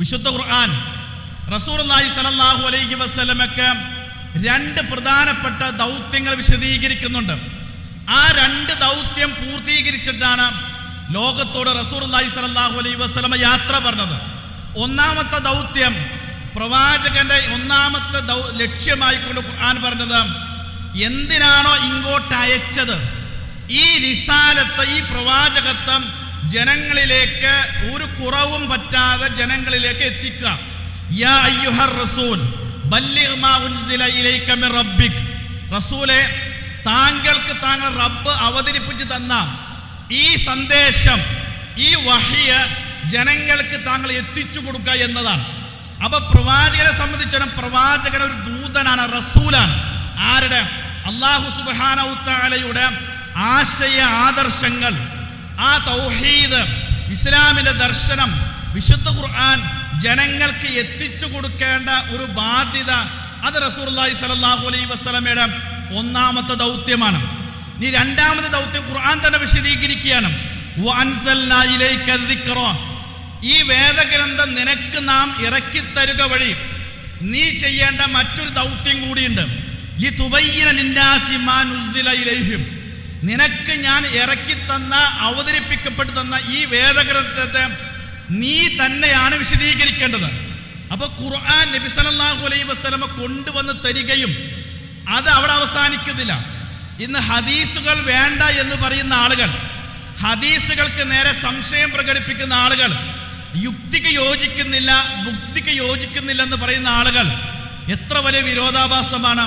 വിശുദ്ധ ഖുർആൻ റസൂലുള്ളാഹി സ്വല്ലല്ലാഹു അലൈഹി വസല്ലമക്ക് രണ്ട് പ്രധാനപ്പെട്ട ദൗത്യങ്ങൾ വിശദീകരിക്കുന്നുണ്ട്. ആ രണ്ട് ദൗത്യം പൂർത്തീകരിച്ചിട്ടാണ് ലോകത്തോട് റസൂലുള്ളാഹി സ്വല്ലല്ലാഹു അലൈഹി വസല്ലമ യാത്ര പറഞ്ഞത്. ഒന്നാമത്തെ ദൗത്യം, പ്രവാചകന്റെ ഒന്നാമത്തെ ലക്ഷ്യമായിക്കൊണ്ട് ഖുർആൻ പറഞ്ഞത്, എന്തിനാണോ ഇങ്ങോട്ട് അയച്ചത്, ഈ റിസാലത്ത്, ഈ പ്രവാചകത്വം ജനങ്ങളിലേക്ക് ഒരു കുറവും പറ്റാതെ ജനങ്ങളിലേക്ക് എത്തിക്കുക. യാ അയ്യുഹർ റസൂൽ ബല്ലിഗ് മാ ഉൻസില ഇലൈക മിർ റബ്ബിക്, റസൂലേ, താങ്കൾക്ക് താങ്കൾ റബ്ബ് അവതരിപ്പിച്ചു തന്ന ഈ സന്ദേശം, ഈ വഹ്യ് ജനങ്ങൾക്ക് താങ്കൾ എത്തിച്ചു കൊടുക്കുക എന്നതാണ്. അപ്പൊ പ്രവാചകനെ സംബന്ധിച്ചിടത്തോളം പ്രവാചകൻ ഒരു ദൂതനാണ്, റസൂലാണ്. ആരുടെ? അല്ലാഹു സുബ്ഹാനഹു തആലയുടെ ആശയ ആദർശങ്ങൾ, ആ തൗഹീദ്, ഇസ്ലാമിന്റെ ദർശനം, വിശുദ്ധ ഖുർആൻ ജനങ്ങൾക്ക് എത്തിച്ചു കൊടുക്കേണ്ട ഒരു ബാധ്യത, അത് റസൂലുള്ളാഹി സ്വല്ലല്ലാഹു അലൈഹി വസല്ലമയുടെ ഒന്നാമത്തെ ദൗത്യമാണ്. ഇനി രണ്ടാമത്തെ ദൗത്യം ഖുർആൻ തന്നെ വിശദീകരിക്കുകയാണ്. വഅൻസൽനാ ഇലൈക ദിക്റ, ഈ വേദഗ്രന്ഥം നിനക്ക് നാം ഇറക്കിത്തരുക വഴി നീ ചെയ്യേണ്ട മറ്റൊരു ദൗത്യം കൂടിയുണ്ട്. ലിതുബയ്യിന ലിന്നാസി മാ നുസ്സില ഇലൈഹിം, നിനക്ക് ഞാൻ ഇറക്കി തന്ന, അവതരിപ്പിക്കപ്പെട്ടു തന്ന ഈ വേദഗ്രന്ഥത്തെ നീ തന്നെയാണ് വിശദീകരിക്കേണ്ടത്. അപ്പൊ ഖുർആൻ നബി സല്ലല്ലാഹു അലൈഹി വസല്ലമ കൊണ്ടുവന്ന് തരികയും അത് അവിടെ അവസാനിക്കുന്നില്ല. ഇന്ന് ഹദീസുകൾ വേണ്ട എന്ന് പറയുന്ന ആളുകൾ, ഹദീസുകൾക്ക് നേരെ സംശയം പ്രകടിപ്പിക്കുന്ന ആളുകൾ, യുക്തിക്ക് യോജിക്കുന്നില്ല, മുക്തിക്ക് യോജിക്കുന്നില്ല എന്ന് പറയുന്ന ആളുകൾ, എത്ര വലിയ വിരോധാഭാസമാണ്.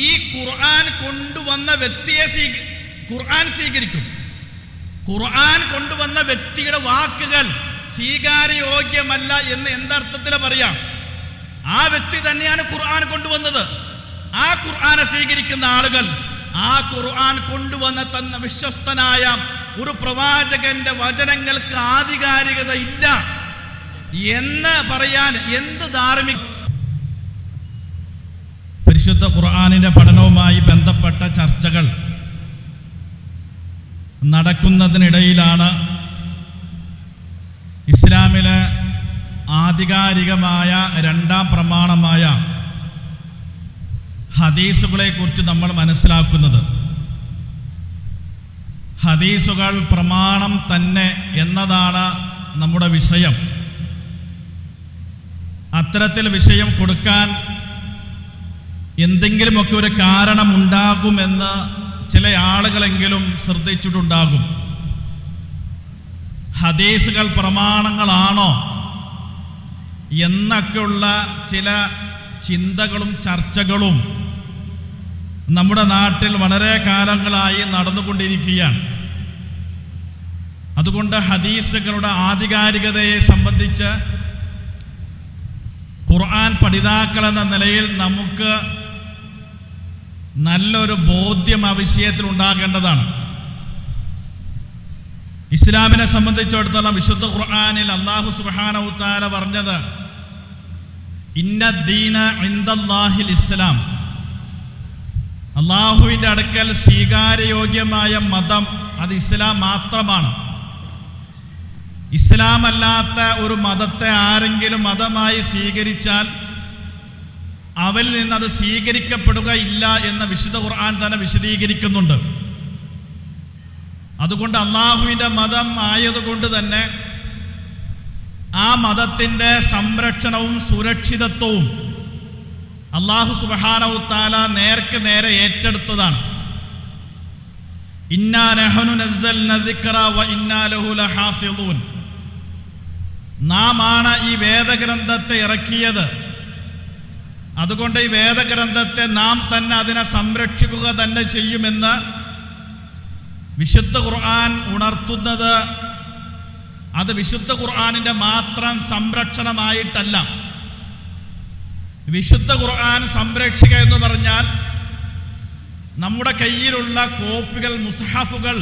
ഈ ഖുർആൻ കൊണ്ടുവന്ന വ്യക്തിയെ ഖുർആൻ സ്വീകരിക്കും. ഖുർആൻ കൊണ്ടുവന്ന വ്യക്തിയുടെ വാക്കുകൾ സ്വീകാര്യോഗ്യമല്ല എന്ന് എന്തർത്ഥത്തില് പറയാം? ആ വ്യക്തി തന്നെയാണ് ഖുർആൻ കൊണ്ടുവന്നത്. ആ ഖുർആനെ സ്വീകരിക്കുന്ന ആളുകൾ, ആ ഖുർആൻ കൊണ്ടുവന്ന തന്ന വിശ്വസ്തനായ ഒരു പ്രവാചകന്റെ വചനങ്ങൾക്ക് ആധികാരികത ഇല്ല എന്ന് പറയാൻ എന്ത് ധാർമ്മിക? പരിശുദ്ധ ഖുർആനിന്റെ പഠനവുമായി ബന്ധപ്പെട്ട ചർച്ചകൾ നടക്കുന്നതിനിടയിലാണ് ഇസ്ലാമിലെ ആധികാരികമായ രണ്ടാം പ്രമാണമായ ഹദീസുകളെ കുറിച്ച് നമ്മൾ മനസ്സിലാക്കുന്നത്. ഹദീസുകൾ പ്രമാണം തന്നെ എന്നതാണ് നമ്മുടെ വിഷയം. അത്തരത്തിൽ വിഷയം കൊടുക്കാൻ എന്തെങ്കിലുമൊക്കെ ഒരു കാരണമുണ്ടാകുമെന്ന് ചില ആളുകളെങ്കിലും ശ്രദ്ധിച്ചിട്ടുണ്ടാകും. ഹദീസുകൾ പ്രമാണങ്ങളാണോ എന്നൊക്കെയുള്ള ചില ചിന്തകളും ചർച്ചകളും നമ്മുടെ നാട്ടിൽ വളരെ കാലങ്ങളായി നടന്നുകൊണ്ടിരിക്കുകയാണ്. അതുകൊണ്ട് ഹദീസുകളുടെ ആധികാരികതയെ സംബന്ധിച്ച് ഖുർആൻ പഠിതാക്കൾ എന്ന നിലയിൽ നമുക്ക് നല്ലൊരു ബോധ്യം ആ വിഷയത്തിൽ ഉണ്ടാകേണ്ടതാണ്. ഇസ്ലാമിനെ സംബന്ധിച്ചിടത്തോളം വിശുദ്ധ ഖുർആനിൽ അല്ലാഹു സുബ്ഹാനഹു തആല പറഞ്ഞത്, ഇന്നദ്ദീന ഇൻദല്ലാഹിൽ ഇസ്ലാം, അല്ലാഹുവിൻ്റെ അടുക്കൽ സ്വീകാര്യയോഗ്യമായ മതം അത് ഇസ്ലാം മാത്രമാണ്. ഇസ്ലാം അല്ലാത്ത ഒരു മതത്തെ ആരെങ്കിലും മതമായി സ്വീകരിച്ചാൽ അവരിൽ നിന്ന് അത് സ്വീകരിക്കപ്പെടുകയില്ല എന്ന് വിശുദ്ധ ഖുർആൻ തന്നെ വിശദീകരിക്കുന്നുണ്ട്. അതുകൊണ്ട് അല്ലാഹുവിൻ്റെ മതം ആയതുകൊണ്ട് തന്നെ ആ മതത്തിൻ്റെ സംരക്ഷണവും സുരക്ഷിതത്വവും അല്ലാഹു സുബ്ഹാനഹു തആല നേർക്ക് നേരെ ഏറ്റെടുത്തതാണ്. ഇന്നാ നഹ്നു നസ്സൽന ദിക്റ വ ഇന്നാ ലഹു ലഹാഫിളൂൻ, നാം ആണ് ഈ വേദഗ്രന്ഥത്തെ ഇറക്കിയത്, അതുകൊണ്ട് ഈ വേദഗ്രന്ഥത്തെ നാം തന്നെ അതിനെ സംരക്ഷിക്കുക തന്നെ ചെയ്യുമെന്ന് വിശുദ്ധ ഖുർആൻ ഉണർത്തുന്നത് അത് വിശുദ്ധ ഖുർആനിൻ്റെ മാത്രം സംരക്ഷണമായിട്ടല്ല. വിശുദ്ധ ഖുർആൻ സംരക്ഷിക്കുക എന്ന് പറഞ്ഞാൽ നമ്മുടെ കയ്യിലുള്ള കോപ്പികൾ, മുസ്ഹഫുകൾ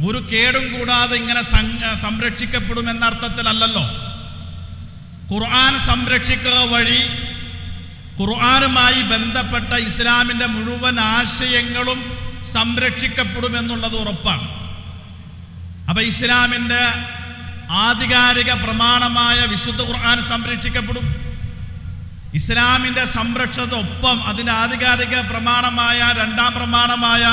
ഒരു കേടും കൂടാതെ ഇങ്ങനെ സംരക്ഷിക്കപ്പെടുമെന്ന അർത്ഥത്തിലല്ലല്ലോ. ഖുർആൻ സംരക്ഷിക്കുക വഴി ഖുർആനുമായി ബന്ധപ്പെട്ട ഇസ്ലാമിൻ്റെ മുഴുവൻ ആശയങ്ങളും സംരക്ഷിക്കപ്പെടുമെന്നുള്ളത് ഉറപ്പാണ്. അപ്പൊ ഇസ്ലാമിൻ്റെ ആധികാരിക പ്രമാണമായ വിശുദ്ധ ഖുർആൻ സംരക്ഷിക്കപ്പെടും. ഇസ്ലാമിൻ്റെ സംരക്ഷണത്തിനൊപ്പം അതിൻ്റെ ആധികാരിക പ്രമാണമായ രണ്ടാം പ്രമാണമായ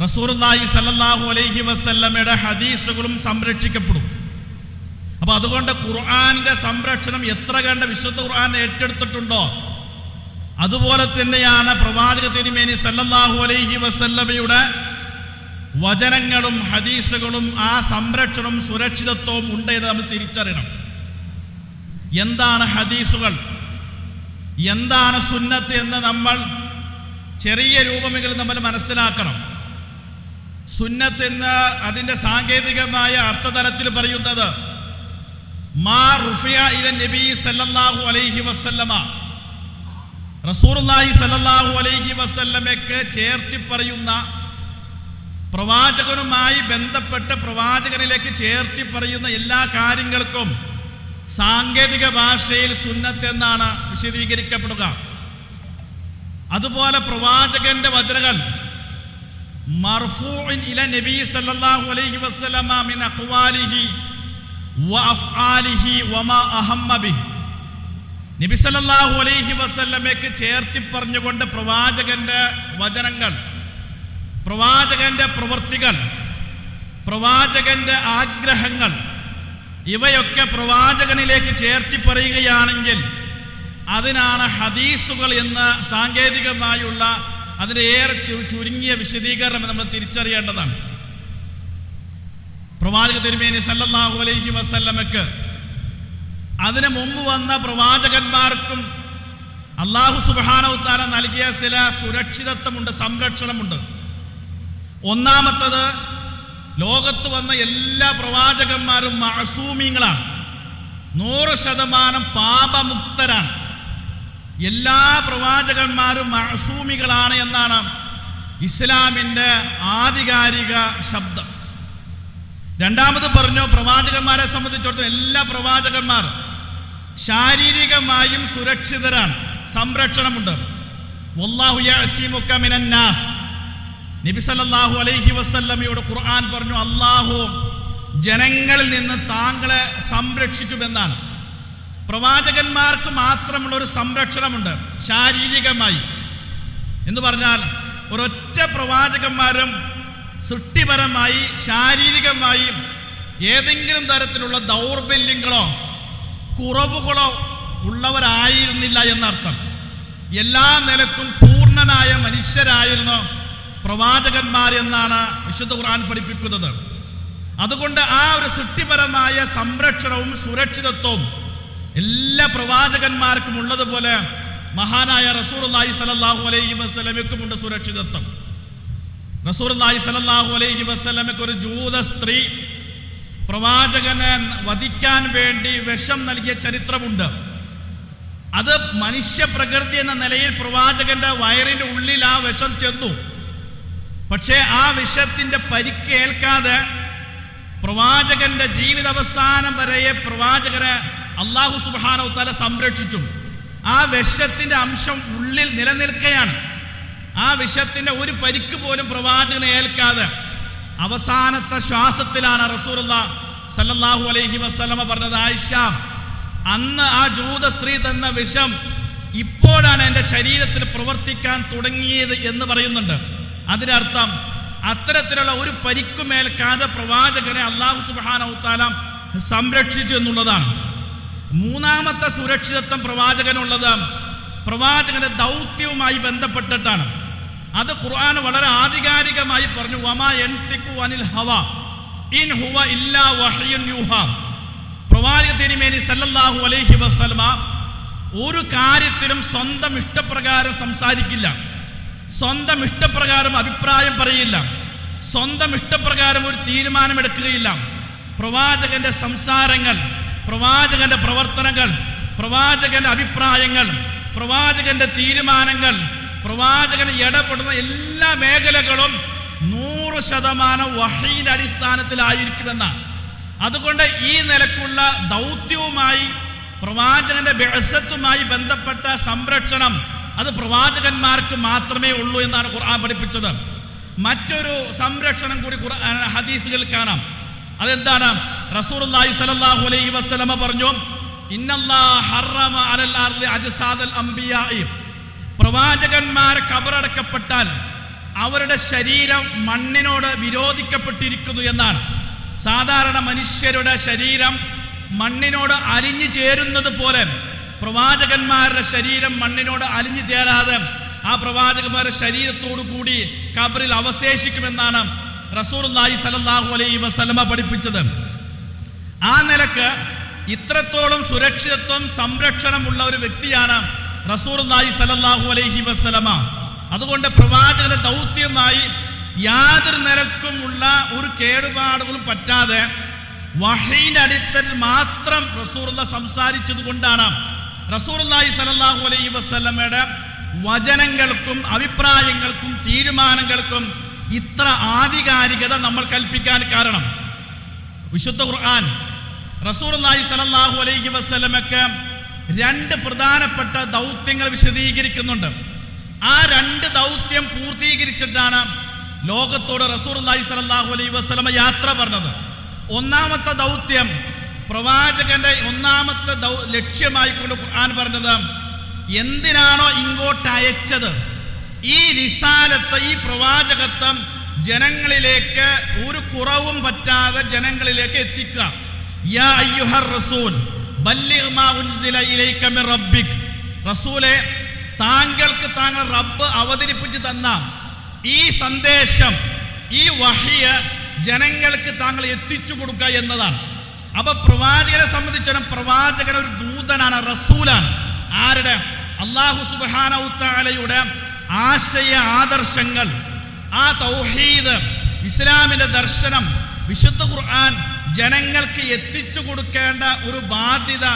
റസൂലുള്ളാഹി സ്വല്ലല്ലാഹു അലൈഹി വസല്ലമയുടെ ഹദീസുകളും സംരക്ഷിക്കപ്പെടും. അപ്പോൾ അതുകൊണ്ട് ഖുർആനിൻ്റെ സംരക്ഷണം എത്ര കണ്ട് വിശുദ്ധ ഖുർആൻ ഏറ്റെടുത്തിട്ടുണ്ടോ അതുപോലെ തന്നെയാണ് പ്രവാചക തിരുമേനി സല്ലല്ലാഹു അലൈഹി വസല്ലമയുടെ വചനങ്ങളും ഹദീസുകളും ആ സംരക്ഷണവും സുരക്ഷിതത്വവും ഉണ്ട് എന്ന് നമ്മൾ തിരിച്ചറിയണം. എന്താണ് ഹദീസുകൾ, എന്താണ് സുന്നത്ത് എന്ന് നമ്മൾ ചെറിയ രൂപമെങ്കിലും നമ്മൾ മനസ്സിലാക്കണം. സുന്നത്ത് എന്ന് അതിൻ്റെ സാങ്കേതികമായ അർത്ഥതലത്തിൽ പറയുന്നത് മാ റുഫിയ ഇല നബി സല്ലല്ലാഹു അലൈഹി വസല്ലമ, റസൂലുള്ളാഹി സല്ലല്ലാഹു അലൈഹി വസല്ലമയ്ക്ക് ചേർത്തി പറയുന്ന, പ്രവാചകനുമായി ബന്ധപ്പെട്ട് പ്രവാചകനിലേക്ക് ചേർത്തി പറയുന്ന എല്ലാ കാര്യങ്ങൾക്കും സാങ്കേതിക ഭാഷയിൽ സുന്നത്ത് എന്നാണ് വിശദീകരിക്കപ്പെടുക. അതുപോലെ പ്രവാചകന്റെ വചനങ്ങൾ മർഫൂഇൻ ഇല നബി സല്ലല്ലാഹു അലൈഹി വസല്ലമ മിൻ അഖ്വാലിഹി വഅഫ്ആലിഹി വമാ അഹമ്മ ബിഹി, നബി സല്ലല്ലാഹു അലൈഹി വസല്ലമയ്ക്ക് ചേർത്തി പറഞ്ഞുകൊണ്ട് പ്രവാചകന്റെ വചനങ്ങൾ, പ്രവാചകന്റെ പ്രവൃത്തികൾ, പ്രവാചകന്റെ ആഗ്രഹങ്ങൾ ഇവയൊക്കെ പ്രവാചകനിലേക്ക് ചേർത്തി പറയുകയാണെങ്കിൽ അതിനാണ് ഹദീസുകൾ എന്ന സാങ്കേതികമായുള്ള അതിൻ്റെ ഏറെ ചുരുങ്ങിയ വിശദീകരണം നമ്മൾ തിരിച്ചറിയേണ്ടതാണ്. പ്രവാചക തിരുമേനി സല്ലല്ലാഹു അലൈഹി വസല്ലമയ്ക്ക് അതിനു മുമ്പ് വന്ന പ്രവാചകന്മാർക്കും അല്ലാഹു സുബ്ഹാനഹു തആല നൽകിയ ചില സുരക്ഷിതത്വമുണ്ട്, സംരക്ഷണമുണ്ട്. ഒന്നാമത്തത്, ലോകത്ത് വന്ന എല്ലാ പ്രവാചകന്മാരും മഅസൂമീങ്ങളാണ്, 100% പാപമുക്തരാണ്. എല്ലാ പ്രവാചകന്മാരും മഅസൂമികളാണ് എന്നാണ് ഇസ്ലാമിൻ്റെ ആധികാരിക ശബ്ദം. രണ്ടാമത് പറഞ്ഞു, പ്രവാചകന്മാരെ സംബന്ധിച്ചിടത്തോളം എല്ലാ പ്രവാചകന്മാരും ശാരീരികമായും സുരക്ഷിതരാണ്, സംരക്ഷണമുണ്ട്. വല്ലാഹു യഅസിമുക മിനന്നാസ്, നബി സല്ലല്ലാഹു അലൈഹി വസല്ലമയോട് ഖുർആൻ പറഞ്ഞു, അല്ലാഹു ജനങ്ങളിൽ നിന്ന് താങ്കളെ സംരക്ഷിക്കുമെന്നാണ്. പ്രവാചകന്മാർക്ക് മാത്രമുള്ള ഒരു സംരക്ഷണമുണ്ട് ശാരീരികമായി എന്ന് പറഞ്ഞാൽ, ഒരൊറ്റ പ്രവാചകന്മാരും സൃഷ്ടിപരമായി ശാരീരികമായി ഏതെങ്കിലും തരത്തിലുള്ള ദൗർബല്യങ്ങളോ കുറവുകളോ ഉള്ളവരായിരുന്നില്ല എന്നർത്ഥം. എല്ലാ നിലക്കും പൂർണ്ണനായ മനുഷ്യരായിരുന്നു പ്രവാചകന്മാർ എന്നാണ് വിശുദ്ധ ഖുർആൻ പഠിപ്പിക്കുന്നത്. അതുകൊണ്ട് ആ ഒരു സൃഷ്ടിപരമായ സംരക്ഷണവും സുരക്ഷിതത്വവും എല്ലാ പ്രവാചകന്മാർക്കും ഉള്ളതുപോലെ മഹാനായ റസൂലുള്ളാഹി സ്വല്ലല്ലാഹു അലൈഹി വസല്ലമയ്ക്കുമുണ്ട് സുരക്ഷിതത്വം. റസൂലുള്ളാഹി സ്വല്ലല്ലാഹു അലൈഹി വസല്ലമയ്ക്ക് ഒരു ജൂത സ്ത്രീ പ്രവാചകനെ വധിക്കാൻ വേണ്ടി വിഷം നൽകിയ ചരിത്രമുണ്ട്. അത് മനുഷ്യ പ്രകൃതി എന്ന നിലയിൽ പ്രവാചകന്റെ വയറിന്റെ ഉള്ളിൽ ആ വിഷം ചെന്നു. പക്ഷേ ആ വിഷത്തിന്റെ പരിക്കേൽക്കാതെ പ്രവാചകന്റെ ജീവിതാവസാനം വരെ പ്രവാചകനെ അല്ലാഹു സുബ്ഹാനഹു തആല സംരക്ഷിച്ചു. ആ വിഷത്തിന്റെ അംശം ഉള്ളിൽ നിലനിൽക്കുകയാണ്. ആ വിഷത്തിന്റെ ഒരു പരിക്ക് പോലും പ്രവാചകനെ ഏൽക്കാതെ അവസാനത്തെ ശ്വാസത്തിലാണ് റസൂലുള്ളാഹി സല്ലല്ലാഹു അലൈഹി വസല്ലമ പറഞ്ഞത്, ആയിഷ, അന്ന് ആ ജൂത സ്ത്രീ തന്ന വിഷം ഇപ്പോഴാണ് എൻ്റെ ശരീരത്തിൽ പ്രവർത്തിക്കാൻ തുടങ്ങിയത് എന്ന് പറയുന്നുണ്ട്. അതിനർത്ഥം അത്തരത്തിലുള്ള ഒരു പരിക്കുമേൽക്കാതെ പ്രവാചകനെ അല്ലാഹു സുബ്ഹാനഹു തആല സംരക്ഷിച്ചു എന്നുള്ളതാണ്. മൂന്നാമത്തെ സുരക്ഷിതത്വം പ്രവാചകനുള്ളത് പ്രവാചകന്റെ ദൗത്യവുമായി ബന്ധപ്പെട്ടിട്ടാണ്. അത് ഖുർആൻ വളരെ ആധികാരികമായി പറഞ്ഞു, വമാ യൻതിഖു അനിൽ ഹവ ഇൻ ഹുവ ഇല്ലാ വഹ്യുൻ യൂഹാ. പ്രവാചക തിരുമേനി സല്ലല്ലാഹു അലൈഹി വസല്ലമ ഒരു കാര്യത്തിലും സ്വന്തം ഇഷ്ടപ്രകാരം സംസാരിക്കില്ല, സ്വന്തം ഇഷ്ടപ്രകാരം അഭിപ്രായം പറയില്ല, സ്വന്തം ഇഷ്ടപ്രകാരം ഒരു തീരുമാനമെടുക്കുകയില്ല. പ്രവാചകന്റെ സംസാരങ്ങൾ, പ്രവാചകന്റെ പ്രവർത്തനങ്ങൾ, പ്രവാചകന്റെ അഭിപ്രായങ്ങൾ, പ്രവാചകന്റെ തീരുമാനങ്ങൾ, പ്രവാചകൻ ഇടപെടുന്ന എല്ലാ മേഖലകളും 100% വഹീന്റെ അടിസ്ഥാനത്തിലായിരിക്കുമെന്നാണ്. അതുകൊണ്ട് ഈ നിലക്കുള്ള ദൗത്യവുമായി പ്രവാചകന്റെ ബിഅ്സത്തുമായി ബന്ധപ്പെട്ട സംരക്ഷണം അത് പ്രവാചകന്മാർക്ക് മാത്രമേ ഉള്ളൂ എന്നാണ് ഖുർആൻ പഠിപ്പിച്ചത്. മറ്റൊരു സംരക്ഷണം കൂടി ഹദീസുകളിൽ കാണാം. അതെന്താണ്? റസൂലുള്ളാഹി സ്വല്ലല്ലാഹു അലൈഹി വസല്ലമ പറഞ്ഞു, ഇന്നല്ലാഹ ഹറമ അലൽ അർളി അജ്സാദൽ അംബിയാഇ, പ്രവാചകന്മാർ ഖബറടക്കപ്പെട്ടാൽ അവരുടെ ശരീരം മണ്ണിനോട് വിരോധിക്കപ്പെട്ടിരിക്കുന്നു എന്നാണ്. സാധാരണ മനുഷ്യരുടെ ശരീരം മണ്ണിനോട് അലിഞ്ഞു ചേരുന്നത് പോലെ പ്രവാചകന്മാരുടെ ശരീരം മണ്ണിനോട് അലിഞ്ഞു ചേരാതെ ആ പ്രവാചകന്മാരുടെ ശരീരത്തോടു കൂടി ഖബറിൽ അവശേഷിക്കുമെന്നാണ് റസൂലുള്ളാഹി സ്വല്ലല്ലാഹു അലൈഹി വസല്ലമ പഠിപ്പിച്ചത്. ആ നിലക്ക് ഇത്രത്തോളം സുരക്ഷിതത്വം സംരക്ഷണമുള്ള ഒരു വ്യക്തിയാണ് റസൂലുള്ളാഹി സ്വല്ലല്ലാഹു അലൈഹി വസല്ലമ. അതുകൊണ്ട് പ്രവാചകന്റെ ദൗത്യമായി യാതൊരു നിലക്കുമുള്ള ഒരു കേടുപാടുകളും പറ്റാതെ വഹീന്റെ അടിത്തട്ടിൽ മാത്രം റസൂലുള്ള സംസാരിച്ചത് കൊണ്ടാണ് റസൂലുള്ളാഹി സ്വല്ലല്ലാഹു അലൈഹി വസല്ലമയുടെ വചനങ്ങൾക്കും അഭിപ്രായങ്ങൾക്കും തീരുമാനങ്ങൾക്കും ഇത്ര ആധികാരികത നമ്മൾ കൽപ്പിക്കാൻ കാരണം. വിശുദ്ധ ഖുർആൻ റസൂലുള്ളാഹി സ്വല്ലല്ലാഹു അലൈഹി വസല്ലമക്ക് രണ്ട് പ്രധാനപ്പെട്ട ദൗത്യങ്ങൾ വിശദീകരിക്കുന്നുണ്ട്. ആ രണ്ട് ദൗത്യം പൂർത്തീകരിച്ചിട്ടാണ് ലോകത്തോട് റസൂലുള്ളാഹി സ്വല്ലല്ലാഹു അലൈഹി വസല്ലമ യാത്ര പറഞ്ഞത്. ഒന്നാമത്തെ ദൗത്യം, പ്രവാചകന്റെ ഒന്നാമത്തെ ലക്ഷ്യമായിക്കൊണ്ട് ഖുർആൻ പറഞ്ഞത്, എന്തിനാണോ ഇങ്ങോട്ട് അയച്ചത് ഈ റിസാലത്ത്, ഈ പ്രവാചകത്വം ജനങ്ങളിലേക്ക് ഒരു കുറവും പറ്റാതെ ജനങ്ങളിലേക്ക് എത്തിക്കുക. യാ അയ്യുഹർ റസൂൽ ബല്ലിഗ് മാ ഉൻസില ഇലൈക മിർ റബ്ബിക്, റസൂലേ താങ്കൾക്ക് താങ്കൾ റബ്ബ് അവതരിപ്പിച്ചു തന്ന ഈ സന്ദേശം, ഈ വഹ്യ് ജനങ്ങൾക്ക് താങ്കൾ എത്തിച്ചു കൊടുക്കുക എന്നതാണ്. അപ്പൊ പ്രവാചകനെ സംബന്ധിച്ചിടത്തോളം പ്രവാചകൻ ഒരു ദൂതനാണ്, റസൂലാണ്. ആരുടെ? അല്ലാഹു സുബ്ഹാനഹു തആലയുടെ ആശയ ആദർശങ്ങൾ, ആ തൗഹീദ്, ഇസ്ലാമിന്റെ ദർശനം, വിശുദ്ധ ഖുർആൻ ജനങ്ങൾക്ക് എത്തിച്ചു കൊടുക്കേണ്ട ഒരു ബാധ്യത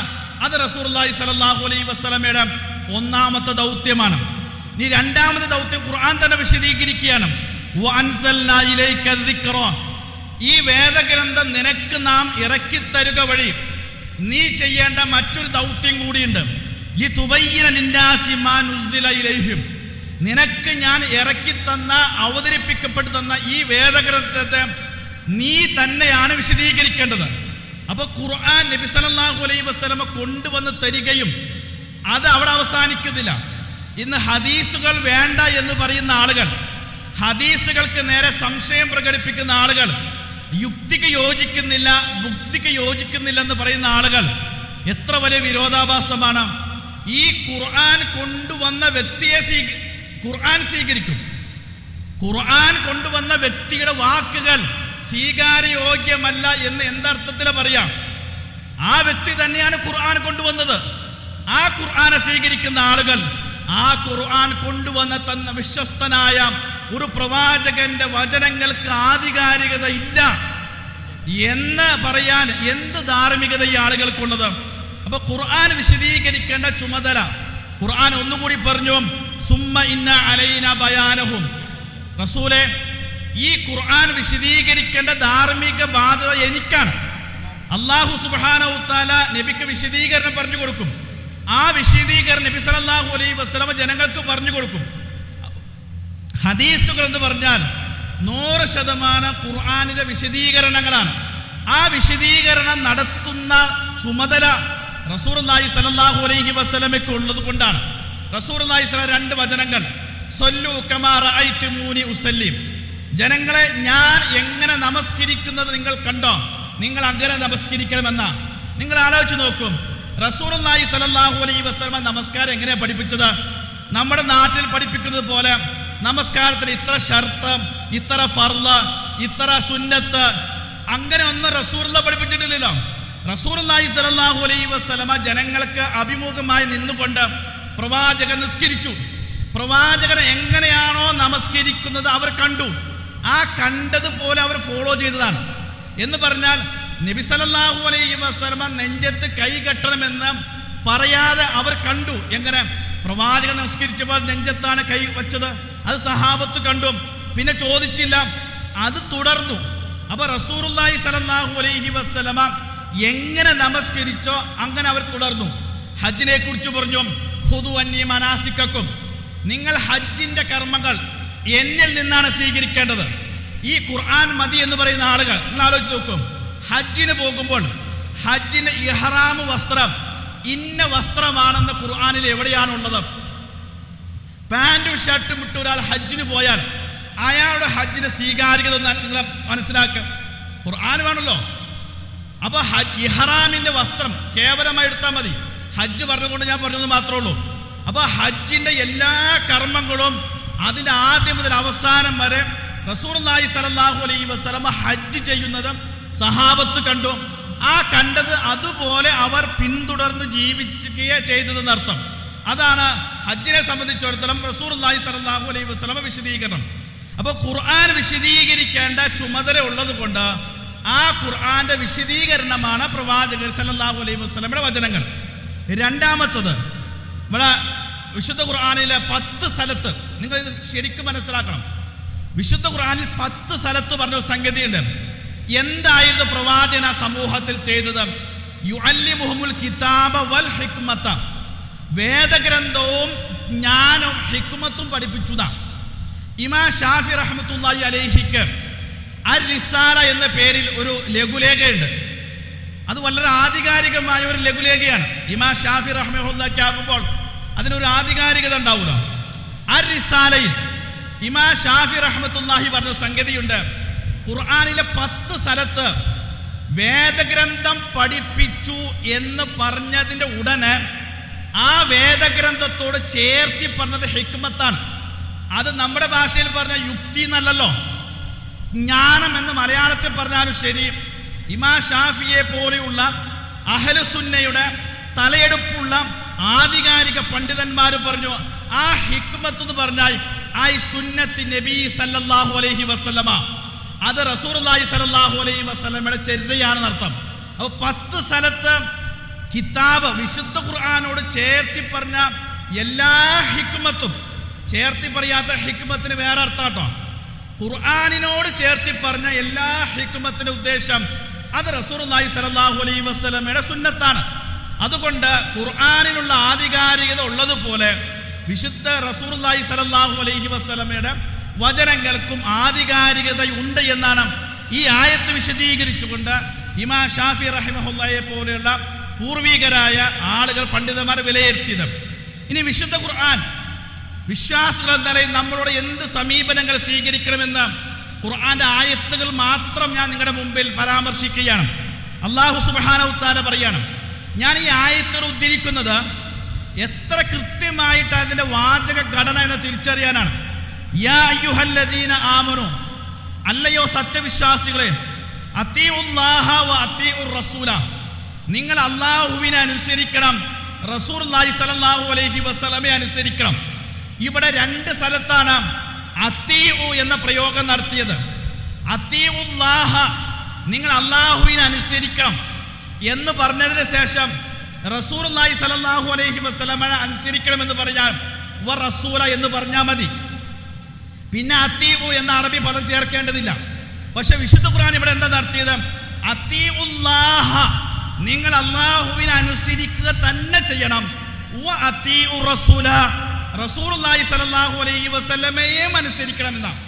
അത് റസൂലുള്ളാഹി സ്വല്ലല്ലാഹു അലൈഹി വസല്ലമയുടെ ഒന്നാമത്തെ ദൗത്യമാണ്. ഇനി രണ്ടാമത്തെ ദൗത്യം ഖുർആൻ തന്നെ വിശദീകരിക്കുകയാണ്. വഅൻസൽനാ ഇലൈക ദിക്റ, ഈ വേദഗ്രന്ഥം നിനക്ക് നാം ഇറക്കിത്തരുക വഴി നീ ചെയ്യേണ്ട മറ്റൊരു ദൗത്യം കൂടിയുണ്ട്. ലിതുബയ്യിന ലിന്നാസി മാ നുസ്സില ഇലൈഹിം, നിനക്ക് ഞാൻ ഇറക്കിത്തന്ന അവതരിപ്പിക്കപ്പെട്ടു തന്ന ഈ വേദഗ്രന്ഥത്തെ നീ തന്നെയാണ് വിശദീകരിക്കേണ്ടത്. അപ്പൊ ഖുർആൻ നബി സല്ലല്ലാഹു അലൈഹി വസല്ലമ കൊണ്ടുവന്ന് തരികയും അത് അവിടെ അവസാനിക്കുന്നില്ല. ഇന്ന് ഹദീസുകൾ വേണ്ട എന്ന് പറയുന്ന ആളുകൾ, ഹദീസുകൾക്ക് നേരെ സംശയം പ്രകടിപ്പിക്കുന്ന ആളുകൾ, യുക്തിക്ക് യോജിക്കുന്നില്ല, ബുദ്ധിക്ക് യോജിക്കുന്നില്ല എന്ന് പറയുന്ന ആളുകൾ, എത്ര വലിയ വിരോധാഭാസമാണ്. ഈ ഖുർആൻ കൊണ്ടുവന്ന വ്യക്തിയെ ഖുർആൻ സ്വീകരിക്കും. ഖുർആൻ കൊണ്ടുവന്ന വ്യക്തിയുടെ വാക്കുകൾ സ്വീകാര്യോഗ്യമല്ല എന്ന് എന്തർത്ഥത്തിൽ പറയാം? ആ വ്യക്തി തന്നെയാണ് ഖുർആൻ കൊണ്ടുവന്നത്. ആ ഖുർആനെ സ്വീകരിക്കുന്ന ആളുകൾ, ആ ഖുർആൻ കൊണ്ടുവന്ന തന്ന വിശ്വസ്തനായ ഒരു പ്രവാചകന്റെ വചനങ്ങൾക്ക് ആധികാരികത ഇല്ല എന്ന് പറയാൻ എന്ത് ധാർമ്മികത ഈ ആളുകൾക്കുള്ളത്? അപ്പൊ ഖുർആൻ വിശദീകരിക്കേണ്ട ചുമതല ഖുർആൻ ഒന്നുകൂടി പറഞ്ഞു, സുമ്മ ഇന്ന അലൈന ബയാനഹും, റസൂലേ ഈ ഖുർആൻ വിശദീകരിക്കേണ്ട ധാർമ്മിക ബാധ്യത എനിക്കാണ്. അല്ലാഹു സുബ്ഹാനഹു തആല നബിക്ക് വിശദീകരണം പറഞ്ഞു കൊടുക്കും. ആ വിശദീകരണം നബി സല്ലല്ലാഹു അലൈഹി വസല്ലമ ജനങ്ങൾക്ക് പറഞ്ഞു കൊടുക്കും. ഹദീസുകൾ എന്ന് പറഞ്ഞാൽ 100% ഖുർആനിലെ വിശദീകരണങ്ങളാണ്. ആ വിശദീകരണം നടത്തുന്ന ചുമതല റസൂലുള്ളാഹി സ്വല്ലല്ലാഹു അലൈഹി വസല്ലമയ്ക്ക് ഉള്ളത് കൊണ്ടാണ്. റസൂലുള്ളാഹി സ്വല്ലല്ലാഹു രണ്ട് വചനങ്ങൾ, സല്ലു കമാ റഅയ്തുമൂനി ഉസല്ലിം, ജനങ്ങളെ ഞാൻ എങ്ങനെ നമസ്കരിക്കുന്നത് നിങ്ങൾ കണ്ടോ, നിങ്ങൾ അങ്ങനെ നമസ്കരിക്കണമെന്നാ. നിങ്ങൾ ആലോചിച്ച് നോക്കും, റസൂലുള്ളാഹി സ്വല്ലല്ലാഹു അലൈഹി വസല്ലമ നമസ്കാരം എങ്ങനെയാ പഠിപ്പിച്ചത്? നമ്മുടെ നാട്ടിൽ പഠിപ്പിക്കുന്നത് പോലെ നമസ്കാരത്തിന് ഇത്ര ഷർത്ത്, ഇത്ര ഫർള്, ഇത്ര സുന്നത്ത്, അങ്ങനെ ഒന്നും റസൂലുള്ളാഹി പഠിപ്പിച്ചിട്ടില്ലല്ലോ. റസൂലുള്ളാഹി സ്വല്ലല്ലാഹു അലൈഹി വസല്ലമ ജനങ്ങൾക്ക് അഭിമുഖമായി നിന്നുകൊണ്ട് പ്രവാചകൻ നിസ്കരിച്ചു. പ്രവാചകൻ എങ്ങനെയാണോ നമസ്കരിക്കുന്നത് അവർ കണ്ടു. ആ കണ്ടതുപോലെ അവർ ഫോളോ ചെയ്തതാണ്. എന്ന് പറഞ്ഞാൽ നബി സല്ലല്ലാഹു അലൈഹി വസല്ലമ നെഞ്ചത്ത് കൈ കെട്ടണമെന്ന് പറയാതെ അവർ കണ്ടു. എങ്ങനെ? പ്രവാചകൻ നമസ്കരിച്ചപ്പോൾ നെഞ്ചത്താണ് കൈ വച്ചത്. അത് സഹാബത്ത് കണ്ടു, പിന്നെ ചോദിച്ചില്ല, അത് തുടർന്നു. അപ്പൊ റസൂലുള്ളാഹി സ്വല്ലല്ലാഹു അലൈഹി വസല്ലമ എങ്ങനെ നമസ്കരിച്ചോ അങ്ങനെ അവർ തുടർന്നു. ഹജ്ജിനെ കുറിച്ച് പറഞ്ഞു, ഖുദു അന്നി മനാസിക്കക്കും, നിങ്ങൾ ഹജ്ജിന്റെ കർമ്മങ്ങൾ എന്നിൽ നിന്നാണ് സ്വീകരിക്കേണ്ടത്. ഈ ഖുർആൻ മതി എന്ന് പറയുന്ന ആളുകൾ നിങ്ങൾ ആലോചിച്ച് നോക്കും, ഹജ്ജിന് പോകുമ്പോൾ ഹജ്ജിന് ഇഹ്റാം വസ്ത്രം ഇന്ന വസ്ത്രമാണെന്ന് ഖുർആനിൽ എവിടെയാണുള്ളത്? പാൻറ്റും ഷർട്ടും ഇട്ട് ഒരാൾ ഹജ്ജിന് പോയാൽ അയാളുടെ ഹജ്ജിന് സ്വീകാര്യത നിങ്ങൾ മനസ്സിലാക്കുക. ഖുർആൻ വേണമല്ലോ. അപ്പൊ ഇഹ്റാമിന്റെ വസ്ത്രം കേവലമായി എടുത്താൽ മതി. ഹജ്ജ് പറഞ്ഞുകൊണ്ട് ഞാൻ പറഞ്ഞത് മാത്രമേ ഉള്ളൂ. അപ്പൊ ഹജ്ജിന്റെ എല്ലാ കർമ്മങ്ങളും അതിന്റെ ആദ്യം മുതൽ അവസാനം വരെ റസൂലുള്ളാഹി സ്വല്ലല്ലാഹു അലൈഹി വസല്ലം ഹജ്ജ് ചെയ്യുന്നത് സഹാബത്ത് കണ്ടു. ആ കണ്ടത് അതുപോലെ അവർ പിന്തുടർന്ന് ജീവിക്കുകയെ ചെയ്തതെന്നർത്ഥം. അതാണ് ഹജ്ജിനെ സംബന്ധിച്ചിടത്തോളം റസൂലുള്ളാഹി സ്വല്ലല്ലാഹു അലൈഹി വസല്ലം വിശദീകരണം. അപ്പൊ ഖുർആൻ വിശദീകരിക്കേണ്ട ചുമതല ഉള്ളത് കൊണ്ട് ആ ഖുർആന്റെ വിശദീകരണമാണ് പ്രവാചകൻ സല്ലല്ലാഹു അലൈഹി വസല്ലമയുടെ വചനങ്ങൾ. രണ്ടാമത്തത്, ഇവിടെ വിശുദ്ധ ഖുർആനിലെ 10 സ്ഥലത്ത്, നിങ്ങൾ ഇത് ശരിക്കും മനസ്സിലാക്കണം. വിശുദ്ധ ഖുർആനിൽ 10 സ്ഥലത്ത് പറഞ്ഞ സംഗതിയുണ്ട്. എന്തായിരുന്നു പ്രവാചകൻ ആ സമൂഹത്തിൽ ചെയ്തത്? യുഅല്ലിമുഹുൽ കിതാബ വൽ ഹിക്മത, വേദഗ്രന്ഥവും ജ്ഞാനവും ഹിക്മത്തും പഠിപ്പിച്ചതാണ്. ഇമാം ഷാഫി റഹ്മത്തുള്ളാഹി അലൈഹിക്ക് അർ-റിസാല എന്ന പേരിൽ ഒരു ലഘുലേഖയുണ്ട്. അത് വളരെ ആധികാരികമായ ഒരു ലഘുലേഖയാണ്. ഇമാം ഷാഫി റഹ്മത്തുള്ളാഹി ആകുമ്പോൾ അതിനൊരു ആധികാരികത ഉണ്ടാവില്ല. അർ-റിസാലയിൽ ഇമാം ഷാഫി റഹ്മത്തുള്ളാഹി പറഞ്ഞ സംഗതിയുണ്ട്. ഖുർആനിലെ 10 സ്ഥലത്ത് വേദഗ്രന്ഥം പഠിപ്പിച്ചു എന്ന് പറഞ്ഞതിന്റെ ഉടനെ ആ വേദഗ്രന്ഥത്തോട് ചേർത്തി പറഞ്ഞത് ഹിക്മത്താണ്. അത് നമ്മുടെ ഭാഷയിൽ പറഞ്ഞ യുക്തി എന്നല്ലല്ലോ, ജ്ഞാനം എന്ന് മലയാളത്തിൽ പറഞ്ഞാലും ശരി. ഇമാം ഷാഫിയെ പോലെയുള്ള അഹ്ലുസുന്നയുടെ തലയെടുപ്പുള്ള ആധികാരിക പണ്ഡിതന്മാർ പറഞ്ഞു ആ ഹിക്മത്ത് എന്ന് പറഞ്ഞാൽ ആ സുന്നത്തി നബി സല്ലല്ലാഹു അലൈഹി വസല്ലമ, അത് റസൂലുള്ളാഹി സ്വല്ലല്ലാഹു അലൈഹി വസല്ലമയുടെ ചര്യയാണെന്ന് അർത്ഥം. അപ്പോൾ 10 സ്ഥലത്ത് കിതാബ് വിശുദ്ധ ഖുർആനോട് ചേർത്തി പറഞ്ഞ എല്ലാ ഹിക്മത്തും, ചേർത്തി പറയാത്ത ഹിക്മത്തിന് വേറെ അർത്ഥം കേട്ടോ. ഖുർആനിനോട് ചേർത്തി പറഞ്ഞ എല്ലാ ഹിക്മത്തിന്റെ ഉദ്ദേശം അത് റസൂലുള്ളാഹി സ്വല്ലല്ലാഹു അലൈഹി വസല്ലമയുടെ സുന്നത്താണ്. അതുകൊണ്ട് ഖുർആനിനുള്ള ആധികാരികത ഉള്ളതുപോലെ വിശുദ്ധ റസൂലുള്ളാഹി സ്വല്ലല്ലാഹു അലൈഹി വസല്ലമയുടെ വചനങ്ങൾക്കും ആധികാരികതയുണ്ട് എന്നാണ് ഈ ആയത്ത് വിശദീകരിച്ചുകൊണ്ട് ഇമാം ഷാഫി റഹിമഹുല്ലാഹയെ പോലെയുള്ള പൂർവികരായ ആളുകൾ, പണ്ഡിതന്മാർ വിലയിരുത്തിയത്. ഇനി വിശുദ്ധ ഖുർആൻ വിശ്വാസികൾ എന്ന നിലയിൽ നമ്മളോട് എന്ത് സമീപനങ്ങൾ സ്വീകരിക്കണമെന്ന് ഖുർആന്റെ ആയത്തുകൾ മാത്രം ഞാൻ നിങ്ങളുടെ മുമ്പിൽ പരാമർശിക്കുകയാണ്. അല്ലാഹു സുബ്ഹാനഹു വ തആല പറയാണ്, ഞാൻ ഈ ആയത്തുകൾ ഉദ്ധരിക്കുന്നത് എത്ര കൃത്യമായിട്ട് അതിന്റെ വാചക ഘടന എന്ന് തിരിച്ചറിയാനാണ്. യാ അയ്യുഹല്ലദീന ആമനു, അല്ലയോ സത്യവിശ്വാസികളെ, അത്തീഉല്ലാഹ വ അത്തീഉർ റസൂല, നിങ്ങൾ അല്ലാഹുവിനെ അനുസരിക്കണം, റസൂലുള്ളാഹി സ്വല്ലല്ലാഹു അലൈഹി വസല്ലമയെ അനുസരിക്കണം. ഇവിടെ 2 സ്ഥലത്താണ് അത്തീഉ എന്ന പ്രയോഗം നടത്തിയത്. അത്തീഉല്ലാഹ, നിങ്ങൾ അല്ലാഹുവിനെ അനുസരിക്കണം എന്ന് പറഞ്ഞതിന് ശേഷം റസൂലുള്ളാഹി സ്വല്ലല്ലാഹു അലൈഹി വസല്ലമയെ അനുസരിക്കണം എന്ന് പറഞ്ഞാൽ വ റസൂല എന്ന് പറഞ്ഞാൽ മതി. പിന്നെ അത്തീഉ എന്ന അറബി പദം ചേർക്കേണ്ടതില്ല. പക്ഷെ വിശുദ്ധ ഖുർആൻ ഇവിടെ എന്താ നടത്തിയത്? അത്തീഉല്ലാഹ, നിങ്ങൾ അല്ലാഹുവിനെ അനുസരിക്കുക തന്നെ ചെയ്യണം. വ അത്തീഉർ റസൂല, റസൂലുള്ളാഹി സ്വല്ലല്ലാഹു അലൈഹി വസല്ലമയെ അനുസരിക്കണം എന്നാണ്.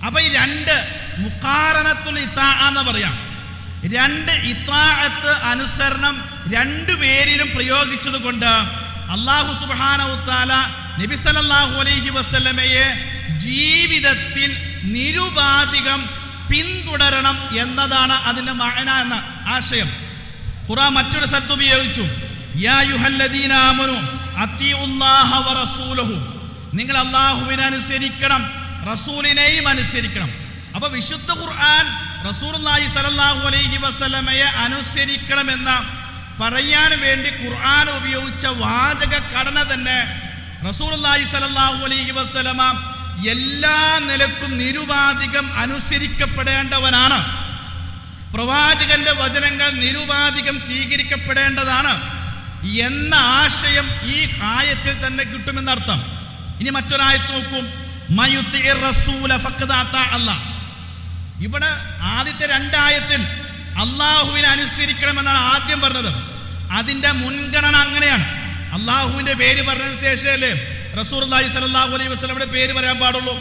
അപ്പൊ ഈ 2 മുഖാറനത്തുൽ ഇത്താഅ എന്ന് പറയാം. 2 ഇത്താഅത്ത്, അനുസരണം 2 പേരിലും പ്രയോഗിച്ചത് കൊണ്ട് അല്ലാഹു സുബ്ഹാനഹു വ തആല നബി സല്ലല്ലാഹു അലൈഹി വസല്ലമയെ ജീവിതത്തിൽ നിരുപാധികം പിന്തുടരണം എന്നതാണ് അതിന്റെ മഅന എന്ന ആശയം. ഖുർആൻ മറ്റൊരു സ്ഥലത്ത് ഉപയോഗിച്ചു, യാ അയ്യുഹല്ലദീന ആമനു അത്തീഉല്ലാഹ വ റസൂലഹു, നിങ്ങൾ അല്ലാഹുവിനെ അനുസരിക്കണം, റസൂലിനെയും അനുസരിക്കണം. അപ്പൊ വിശുദ്ധ ഖുർആൻ റസൂലുള്ളാഹി സ്വല്ലല്ലാഹു അലൈഹി വസല്ലമയെ അനുസരിക്കണമെന്ന പറയാൻ വേണ്ടി ഖുർആൻ ഉപയോഗിച്ച വാചക ഘടന തന്നെ റസൂലുള്ളാഹി സ്വല്ലല്ലാഹു അലൈഹി വസല്ലമ എല്ലാ നിലക്കും നിരുപാധികം അനുസരിക്കപ്പെടേണ്ടവനാണ്. പ്രവാചകന്റെ വചനങ്ങൾ നിരുപാധികം സ്വീകരിക്കപ്പെടേണ്ടതാണ് എന്ന ആശയം ഈ ആയത്തിൽ തന്നെ കിട്ടുമെന്നർത്ഥം. ഇനി മറ്റൊരായത്ത് നോക്കും, മയുത്തിഇർ റസൂല ഫഖദ് അതാ അല്ലാഹ്. ഇവിടെ ആദ്യത്തെ 2 ആയത്തിൽ അള്ളാഹുവിനെ അനുസരിക്കണമെന്നാണ് ആദ്യം പറഞ്ഞത്. അതിന്റെ മുൻഗണന അങ്ങനെയാണ്. അള്ളാഹുവിന്റെ പേര് പറഞ്ഞതിന് ശേഷമല്ലേ റസൂലുള്ളാഹി സ്വല്ലല്ലാഹു അലൈഹി വസല്ലമയുടെ പേര് പറയാൻ പാടുള്ളൂ.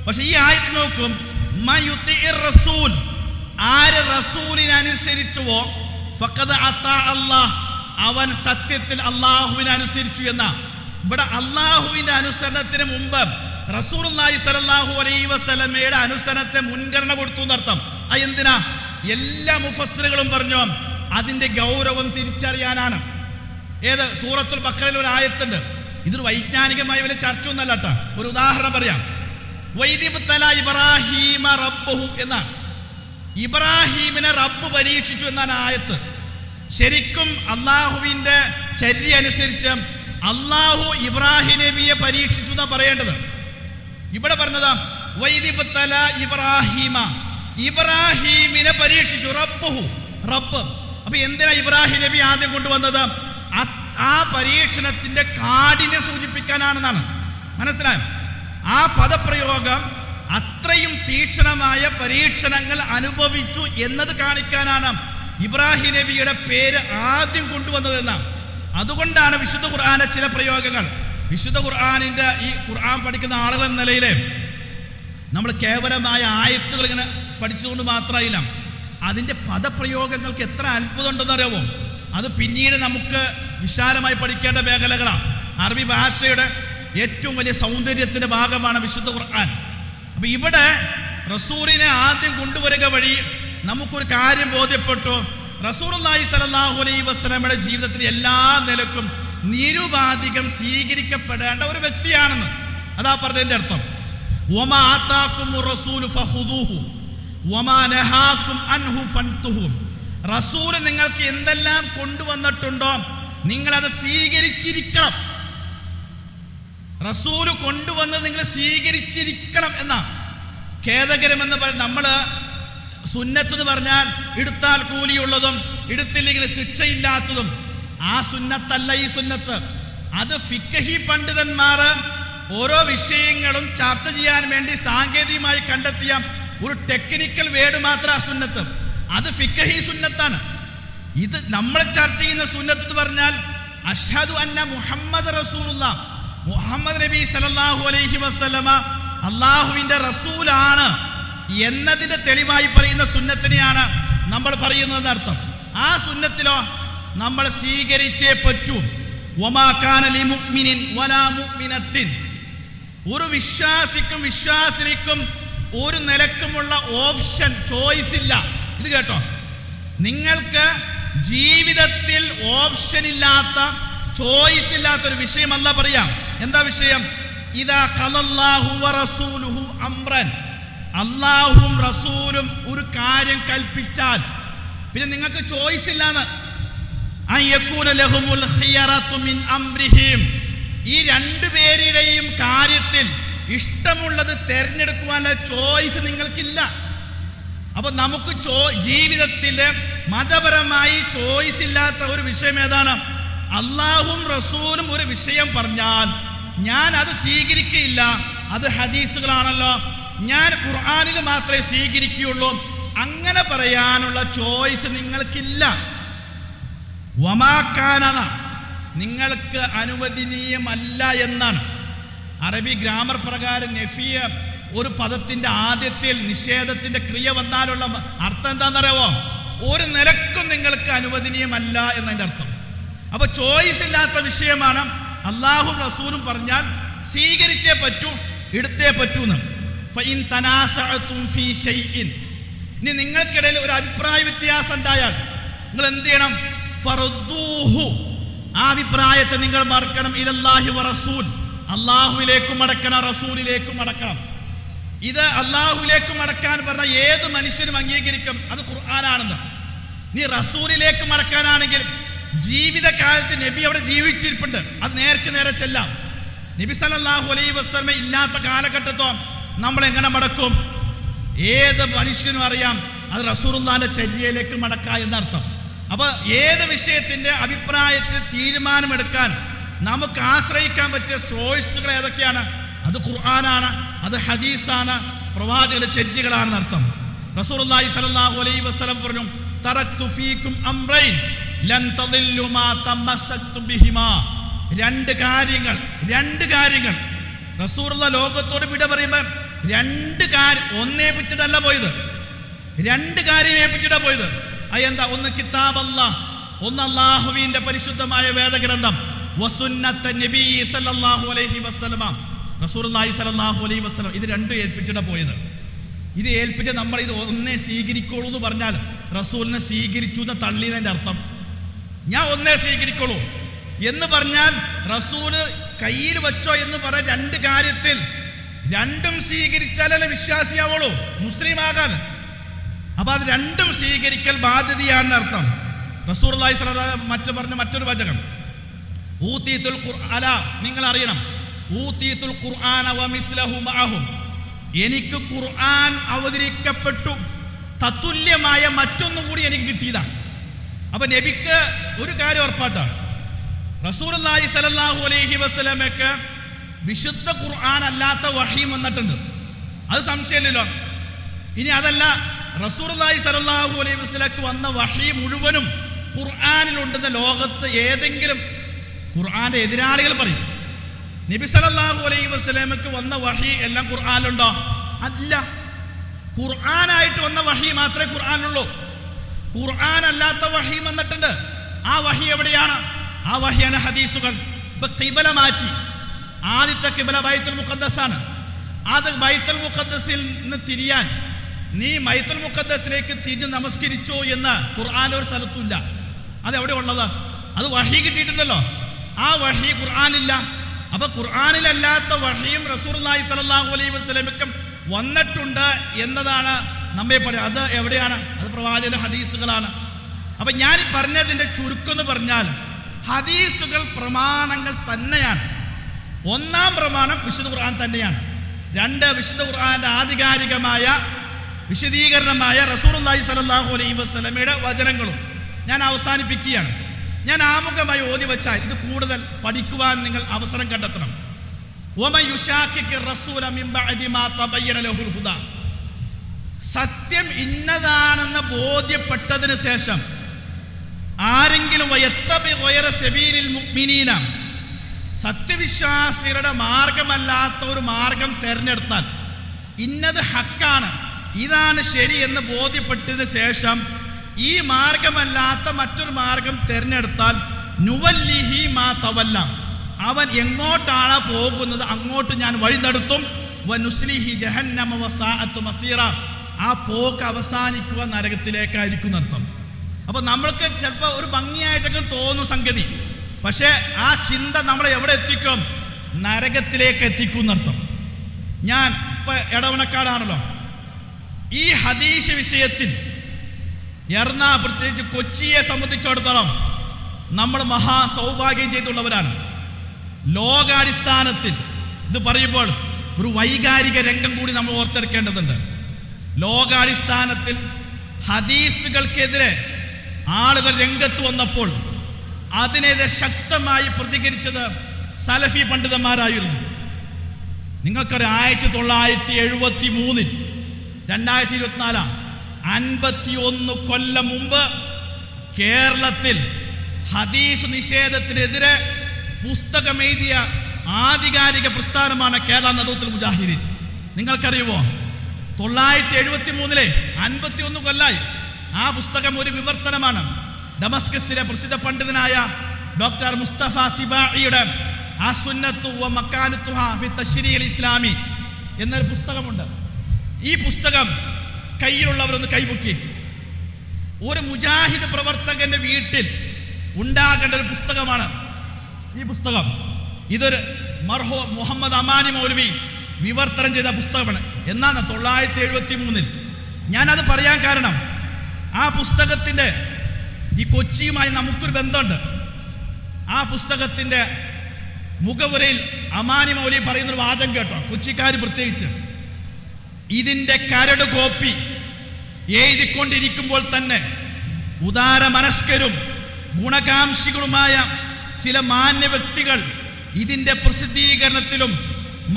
പക്ഷെ ഈ ആയത്ത് നോക്കും, മയുത്തിഇർ റസൂൽ, ആര് റസൂലിനെ അനുസരിച്ചുവോ ഫഖദ് അതാ അല്ലാഹ്, അവൻ സത്യത്തിൽ അള്ളാഹുവിനെ അനുസരിച്ചു എന്ന. ഇവിടെ അള്ളാഹുവിന്റെ അനുസരണത്തിന് മുമ്പ് റസൂലുള്ളാഹി സ്വല്ലല്ലാഹു അലൈഹി വസല്ലമയുടെ അനുസരണത്തെ മുൻഗണന കൊടുത്തു എന്നർത്ഥം. എന്തിനാ? എല്ലാ മുഫസ്സിറുകളും പറഞ്ഞു അതിന്റെ ഗൗരവം തിരിച്ചറിയാനാണ്. ഏത് സൂറത്തുൽ ബഖറയിൽ ഒരു ആയത്തുണ്ട്. ഇതൊരു വൈജ്ഞാനികമായ വലിയ ചർച്ച ഒന്നല്ല കേട്ടോ. ഒരു ഉദാഹരണം പറയാം. വൈദിബ്തല ഇബ്രാഹീമ റബ്ബുഹു എന്നാണ്. ഇബ്രാഹീമിനെ റബ്ബ് പരീക്ഷിച്ചു എന്നാണ് ആയത്ത്. ശരിക്കും അള്ളാഹുവിന്റെ ചര്യ അനുസരിച്ച് അള്ളാഹു ഇബ്രാഹിം നബിയെ പരീക്ഷിച്ചു എന്നാ പറയേണ്ടത്. ഇവിടെ പറഞ്ഞതാ വൈദിബ്തല ഇബ്രാഹീമ, ഇബ്രാഹീമിനെ പരീക്ഷിച്ചു റബ്ബുഹു, റബ്ബ്. അപ്പൊ എന്തിനാ ഇബ്രാഹിം നബി ആദ്യം കൊണ്ടുവന്നത്? ആ പരീക്ഷണത്തിന്റെ കാഠിന്യം സൂചിപ്പിക്കാനാണെന്നാണ്. മനസ്സിലായോ? ആ പദപ്രയോഗം അത്രയും തീക്ഷണമായ പരീക്ഷണങ്ങൾ അനുഭവിച്ചു എന്നത് കാണിക്കാനാണ് ഇബ്രാഹിം നബിയുടെ പേര് ആദ്യം കൊണ്ടുവന്നതെന്നാണ്. അതുകൊണ്ടാണ് വിശുദ്ധ ഖുർആന്റെ ചില പ്രയോഗങ്ങൾ, വിശുദ്ധ ഖുർആനിന്റെ ഈ ഖുർആൻ പഠിക്കുന്ന ആളുകൾ എന്ന നിലയിൽ നമ്മൾ കേവലമായ ആയത്തുകൾ ഇങ്ങനെ പഠിച്ചുകൊണ്ട് മാത്രമായില്ല, അതിൻ്റെ പദപ്രയോഗങ്ങൾക്ക് എത്ര അത്ഭുതം ഉണ്ടെന്ന് അറിയാമോ? അത് പിന്നീട് നമുക്ക് വിശാലമായി പഠിക്കേണ്ട മേഖലകളാണ്. അറബി ഭാഷയുടെ ഏറ്റവും വലിയ സൗന്ദര്യത്തിന്റെ ഭാഗമാണ് വിശുദ്ധ ഖുർആൻ. അപ്പൊ ഇവിടെ റസൂലിനെ ആദ്യം കൊണ്ടുവരിക വഴി നമുക്കൊരു കാര്യം ബോധ്യപ്പെട്ടു. റസൂലുള്ളാഹി സ്വല്ലല്ലാഹു അലൈഹി വസല്ലമയുടെ ജീവിതത്തിൽ എല്ലാ നിലക്കും നിരുപാധികം സ്വീകരിക്കപ്പെടേണ്ട ഒരു വ്യക്തിയാണെന്ന്. അതാ പറഞ്ഞതിന്റെ അർത്ഥം. വമാ ആതാകുമുർ റസൂലു ഫഖുദൂഹു വമാ നഹാകും അൻഹു ഫൻതുഹു. റസൂൽ നിങ്ങൾക്ക് എന്തെല്ലാം കൊണ്ടുവന്നിട്ടുണ്ടോ നിങ്ങളത് സ്വീകരിച്ചിരിക്കണം. റസൂൽ കൊണ്ടുവന്നത് നിങ്ങൾ സ്വീകരിച്ചിരിക്കണം എന്നാ. ഖേദകരമെന്ന് പറഞ്ഞ നമ്മള് സുന്നത്ത് എന്ന് പറഞ്ഞാൽ എടുത്താൽ കൂലിയുള്ളതും എടുത്തില്ലെങ്കിൽ ശിക്ഷയില്ലാത്തതും ആ സുന്നത്തല്ല ഈ സുന്നത്ത്. അത് ഫിഖ്ഹി പണ്ഡിതന്മാർ ഓരോ വിഷയങ്ങളും ചർച്ച ചെയ്യാൻ വേണ്ടി സാങ്കേതികമായി കണ്ടെത്തിയ ഒരു ടെക്നിക്കൽ വേർഡ് മാത്രം ആ സുന്നത്ത്. അത് ഫിഖ്ഹി സുന്നത്താണ്. ഇത് നമ്മൾ ചർച്ച ചെയ്യുന്ന സുന്നത്ത് എന്ന് പറഞ്ഞാൽ അഷ്ഹദു അന്ന മുഹമ്മദ് റസൂലുള്ളാഹ്, മുഹമ്മദ് നബി സല്ലല്ലാഹു അലൈഹി വസല്ലമ അള്ളാഹുവിന്റെ റസൂലാണ് എന്നതിന്റെ തെളിവായി പറയുന്ന സുന്നത്തിനെയാണ് നമ്മൾ പറയുന്നതെന്ന് അർത്ഥം. ആ സുന്നത്തിലോ നമ്മൾ സ്വീകരിച്ചേ പറ്റൂ. വമാ കാന ലിമുഅ്മിനിൻ വലാ മുഅ്മിനത്തിൻ, ഒരു വിശ്വാസിക്കും വിശ്വാസിനിക്കും ഒരു നിലക്കുമുള്ള ഓപ്ഷൻ, ചോയ്സ് ഇല്ല. ഇത് കേട്ടോ, നിങ്ങൾക്ക് ജീവിതത്തിൽ ഓപ്ഷൻ ഇല്ലാത്ത, ചോയ്സ് ഇല്ലാത്തൊരു വിഷയം അല്ല പറയാം. എന്താ വിഷയം? ഇദാ ഖലല്ലാഹു വറസൂലുഹു അംറൻ, അല്ലാഹുവും റസൂലും ഒരു കാര്യം കൽപ്പിച്ചാൽ പിന്നെ നിങ്ങൾക്ക് ചോയ്സ് ഇല്ലാന്ന്. അയകൂന ലഹുമുൽ ഖിയറതു മിൻ അംരിഹിം, ഈ രണ്ടുപേരുടെയും കാര്യത്തിൽ ഇഷ്ടമുള്ളത് തിരഞ്ഞെടുക്കുവാനുള്ള ചോയ്സ് നിങ്ങൾക്കില്ല. അപ്പൊ നമുക്ക് ജീവിതത്തിൽ മതപരമായി ചോയ്സ് ഇല്ലാത്ത ഒരു വിഷയം ഏതാണ്? അള്ളാഹും റസൂലും ഒരു വിഷയം പറഞ്ഞാൽ ഞാൻ അത് സ്വീകരിക്കുകയില്ല, അത് ഹദീസുകളാണല്ലോ, ഞാൻ ഖുർആനിൽ മാത്രമേ സ്വീകരിക്കുകയുള്ളൂ, അങ്ങനെ പറയാനുള്ള ചോയ്സ് നിങ്ങൾക്കില്ല. വമാകാന, നിങ്ങൾക്ക് അനുവദനീയമല്ല എന്നാണ്. അറബി ഗ്രാമർ പ്രകാരം നഫിയ ഒരു പദത്തിന്റെ ആദ്യത്തിൽ നിഷേധത്തിന്റെ ക്രിയ വന്നാലുള്ള അർത്ഥം എന്താണെന്നറിയാവോ? ഒരു നിലക്കും നിങ്ങൾക്ക് അനുവദനീയമല്ല എന്നതിന്റെ അർത്ഥം. അപ്പൊ ചോയ്സ് ഇല്ലാത്ത വിഷയമാണ്. അള്ളാഹും റസൂലും പറഞ്ഞാൽ സ്വീകരിച്ചേ പറ്റൂ, എടുത്തേ പറ്റൂന്ന്. ഫഇൻ തനാസഅതും ഫീ ഷൈഇൻ, ഇനി നിങ്ങൾക്കിടയിൽ ഒരു അഭിപ്രായ വ്യത്യാസം ഉണ്ടായാൽ നിങ്ങൾ എന്ത് ചെയ്യണം? ഫറുദ്ദൂഹു, ആ അഭിപ്രായത്തെ നിങ്ങൾ മടക്കണം. ഇലല്ലാഹി വറസൂൽ, അള്ളാഹുവിലേക്കും മടക്കണം, റസൂലിലേക്കും മടക്കണം. ഇത് അള്ളാഹുവിലേക്ക് മടക്കാൻ പറഞ്ഞാൽ ഏത് മനുഷ്യനും അംഗീകരിക്കും, അത് ഖുർആനാണെന്ന്. നീ റസൂലിലേക്ക് മടക്കാനാണെങ്കിൽ ജീവിതകാലത്ത് നബി അവിടെ ജീവിച്ചിരിപ്പുണ്ട്, അത് നേർക്ക് നേരെ ചെല്ലാം. നബി സല്ലല്ലാഹു അലൈഹി വസല്ലം ഇല്ലാത്ത കാലഘട്ടത്തോ നമ്മൾ എങ്ങനെ മടക്കും? ഏത് മനുഷ്യനും അറിയാം അത് റസൂലുള്ളാഹിന്റെ ചര്യയിലേക്ക് മടക്കുക എന്നർത്ഥം. അപ്പൊ ഏത് വിഷയത്തിന്റെ അഭിപ്രായത്തിൽ തീരുമാനമെടുക്കാൻ നമുക്ക് ആശ്രയിക്കാൻ പറ്റിയ സോഴ്സുകൾ ഏതൊക്കെയാണ്? അത് ഖുർആനാണ്, അത് ഹദീസാണ്, പ്രവാചകന്റെ ചര്യകളാണെന്ന് അർത്ഥം. റസൂലുള്ളാഹി സ്വല്ലല്ലാഹു അലൈഹി വസല്ലം പറഞ്ഞു, തറക്തു ഫീകും അംറൈൻ ലൻ തദില്ലു മാ തമസ്സക്തു ബിഹിമാ. രണ്ട് കാര്യങ്ങൾ റസൂലുള്ള ലോകത്തോട് വിട പറയുമ്പോൾ രണ്ട് കാര്യം ഒന്നേ പിടിച്ചിട്ടല്ല പോയത്. രണ്ട് കാര്യം ഏൽപ്പിച്ചിട്ടാ പോയത്. അതെന്താ? ഒന്ന് കിതാബ് അല്ലാഹ്, ഒന്ന് അല്ലാഹുവിന്റെ പരിശുദ്ധമായ വേദഗ്രന്ഥം, വസുന്നത്ത നബി സല്ലല്ലാഹു അലൈഹി വസല്ലമ, റസൂലുള്ളാഹി സ്വല്ലല്ലാഹു അലൈഹി വസല്ലം. ഇത് രണ്ടും ഏൽപ്പിച്ചിട്ടാ പോയത്. ഇത് ഏൽപ്പിച്ച നമ്മൾ ഇത് ഒന്നേ സ്വീകരിക്കുള്ളൂ എന്ന് പറഞ്ഞാൽ റസൂലിനെ സ്വീകരിച്ചു എന്ന് തള്ളിയതിന്റെ അർത്ഥം. ഞാൻ ഒന്നേ സ്വീകരിക്കുള്ളൂ എന്ന് പറഞ്ഞാൽ റസൂല് കയ്യിൽ വെച്ചോ എന്ന് പറഞ്ഞ രണ്ട് കാര്യത്തിൽ രണ്ടും സ്വീകരിച്ചാലല്ലേ വിശ്വാസിയാവുള്ളൂ, മുസ്ലിം ആകാൻ. അപ്പൊ അത് രണ്ടും സ്വീകരിക്കൽ ബാധ്യതയാണെന്ന് അർത്ഥം. റസൂലുള്ളാഹി സ്വല്ലല്ലാഹു അലൈഹി വസല്ലം പറഞ്ഞ മറ്റൊരു വചനം, ഊതീതുൽ ഖുർആന, നിങ്ങൾ അറിയണം, ഊതീതുൽ ഖുർആന വമിസ്ലഹു മഅഹു, എനിക്ക് ഖുർആൻ അവതരിക്കപ്പെട്ടു തത്തുല്യമായ മറ്റൊന്നും കൂടി എനിക്ക് കിട്ടിയതാ. അപ്പൊ നബിക്ക് ഒരു കാര്യം ഉറപ്പാട്ടാണ്, റസൂലുള്ളാഹി സ്വല്ലല്ലാഹു അലൈഹി വസല്ലമക്ക് വിശുദ്ധ ഖുർആൻ അല്ലാത്ത വഹി വന്നിട്ടുണ്ട്, അത് സംശയമില്ലല്ലോ. ഇനി അതല്ല, റസൂലുള്ളാഹി സ്വല്ലല്ലാഹു അലൈഹി വസല്ലമക്ക് വന്ന വഹി മുഴുവനും ഖുർആനിലുണ്ടെന്ന് ലോകത്ത് ഏതെങ്കിലും ഖുർആന്റെ എതിരാളികൾ പറയും. നബി സല്ലല്ലാഹു അലൈഹി വസല്ലമക്ക് വന്ന വഹി എല്ലാം ഖുർആനിലുണ്ടോ? അല്ല. ഖുർആനായിട്ട് വന്ന വഹി മാത്രമേ ഖുർആനിലുള്ളൂ. ഖുർആൻ അല്ലാത്ത വഹി വന്നിട്ടുണ്ട്. ആ വഹി എവിടെയാണ്? ആ വഹിയാണ് ഹദീസുകൾ. ഇപ്പൊ ഖിബല മാറ്റി, ആദ്യത്തെ ഖിബല ബൈത്തുൽ മുഖദ്ദസാണ്. അത് ബൈത്തുൽ മുഖദ്ദസിൽ നിന്ന് തിരിയാൻ, നീ ബൈത്തുൽ മുഖദ്ദസിലേക്ക് തിരിഞ്ഞു നമസ്കരിച്ചോ എന്ന് ഖുർആൻ ഒരു സ്ഥലത്തുമില്ല. അത് എവിടെ ഉള്ളത്? അത് വഹി കിട്ടിയിട്ടുണ്ടല്ലോ, ആ വഹി ഖുർആനില്ല. അപ്പൊ ഖുർആനിലല്ലാത്ത വഹിയും റസൂലുള്ളാഹി സ്വല്ലല്ലാഹു അലൈഹി വസല്ലമക്കും വന്നിട്ടുണ്ട് എന്നതാണ് നമ്മെ പറയുക. അത് എവിടെയാണ്? അത് പ്രവാചക ഹദീസുകളാണ്. അപ്പൊ ഞാൻ പറഞ്ഞതിന്റെ ചുരുക്കം എന്ന് പറഞ്ഞാൽ ഹദീസുകൾ പ്രമാണങ്ങൾ തന്നെയാണ്. ഒന്നാം പ്രമാണം വിശുദ്ധ ഖുർആൻ തന്നെയാണ്. രണ്ട്, വിശുദ്ധ ഖുർആന്റെ ആധികാരികമായ വിശദീകരണമായ റസൂലുള്ളാഹി സ്വല്ലല്ലാഹു അലൈഹി വസല്ലമയുടെ വചനങ്ങളും. ഞാൻ അവസാനിപ്പിക്കുകയാണ്. ഞാൻ ആമുഖമായി ഓതി വെച്ചാൽ ഇത് കൂടുതൽ പഠിക്കുവാൻ നിങ്ങൾ അവസരം കണ്ടെത്തണം. സത്യം ഇന്നതാണെന്ന് ബോധ്യപ്പെട്ടതിന് ശേഷം ആരെങ്കിലും സത്യവിശ്വാസികളുടെ മാർഗമല്ലാത്ത ഒരു മാർഗം തെരഞ്ഞെടുത്താൽ, ഇന്നത് ഹക്കാണ്, ഇതാണ് ശരി എന്ന് ബോധ്യപ്പെട്ടതിന് ശേഷം ഈ മാർഗമല്ലാത്ത മറ്റൊരു മാർഗം തെരഞ്ഞെടുത്താൽ നുവല്ലിഹി മാ തവല്ല, അവൻ എങ്ങോട്ടാണ് പോകുന്നത് അങ്ങോട്ട് ഞാൻ വഴി നടത്തും. വനുസ്ലിഹി ജഹന്നമ വസാഅത്തു മസീറ, ആ പോക്ക് അവസാനിക്കുക നരകത്തിലേക്കായിരിക്കും അർത്ഥം. അപ്പൊ നമ്മൾക്ക് ചിലപ്പോൾ ഒരു ഭംഗിയായിട്ടൊക്കെ തോന്നും സംഗതി, പക്ഷെ ആ ചിന്ത നമ്മളെ എവിടെ എത്തിക്കും? നരകത്തിലേക്ക് എത്തിക്കും എന്നർത്ഥം. ഞാൻ ഇപ്പൊ എടവണക്കാടാണല്ലോ, ഈ ഹദീസ് വിഷയത്തിൽ പ്രത്യേകിച്ച് കൊച്ചിയെ സംബന്ധിച്ചിടത്തോളം നമ്മൾ മഹാസൗഭാഗ്യം ചെയ്തുള്ളവരാണ്. ലോകാടിസ്ഥാനത്തിൽ ഇത് പറയുമ്പോൾ ഒരു വൈകാരിക രംഗം കൂടി നമ്മൾ ഓർത്തെടുക്കേണ്ടതുണ്ട്. ലോകാടിസ്ഥാനത്തിൽ ഹദീസുകൾക്കെതിരെ ആളുകൾ രംഗത്ത് വന്നപ്പോൾ അതിനെതിരെ ശക്തമായി പ്രതികരിച്ചത് സലഫി പണ്ഡിതന്മാരായിരുന്നു. നിങ്ങൾക്കറിയാം, 1973 2024 51 കൊല്ലം മുമ്പ് കേരളത്തിൽ ഹദീസ് നിഷേധത്തിനെതിരെ പുസ്തകമെഴുതിയ ആധികാരിക പ്രസ്ഥാനമാണ് കേരള നദവത്തുൽ മുജാഹിദീൻ. നിങ്ങൾക്കറിയുമോ? 1973 51 കൊല്ലായി. ആ പുസ്തകം ഒരു വിവർത്തനമാണ്. ഡമസ്കസിലെ പ്രസിദ്ധ പണ്ഡിതനായ ഡോക്ടർ മുസ്തഫ സിബാഇയുടെ അസുന്നത്തു വ മക്കാനത്തുഹാ ഫി തശ്രീഇൽ ഇസ്ലാമി എന്നൊരു പുസ്തകമുണ്ട്. ഈ പുസ്തകം കയ്യിലുള്ളവരൊന്ന് കൈപൊക്കി. ഒരു മുജാഹിദ് പ്രവർത്തകന്റെ വീട്ടിൽ ഉണ്ടാകേണ്ട ഒരു പുസ്തകമാണ് ഈ പുസ്തകം. ഇതൊരു മർഹൂം മുഹമ്മദ് അമാനി മൗലവി വിവർത്തനം ചെയ്ത പുസ്തകമാണ്. എന്നാണ് 1973. ഞാനത് പറയാൻ കാരണം, ആ പുസ്തകത്തിൻ്റെ ഈ കൊച്ചിയുമായി നമുക്കൊരു ബന്ധമുണ്ട്. ആ പുസ്തകത്തിൻ്റെ മുഖവുരയിൽ അമാനി മൗലവി പറയുന്നൊരു വാചകം കേട്ടോ, കൊച്ചിക്കാർ പ്രത്യേകിച്ച്. ഇതിൻ്റെ കരട് കോപ്പി എഴുതിക്കൊണ്ടിരിക്കുമ്പോൾ തന്നെ ഉദാര മനസ്കരും ഗുണകാംക്ഷികളുമായ ചില മാന്യ വ്യക്തികൾ ഇതിൻ്റെ പ്രസിദ്ധീകരണത്തിലും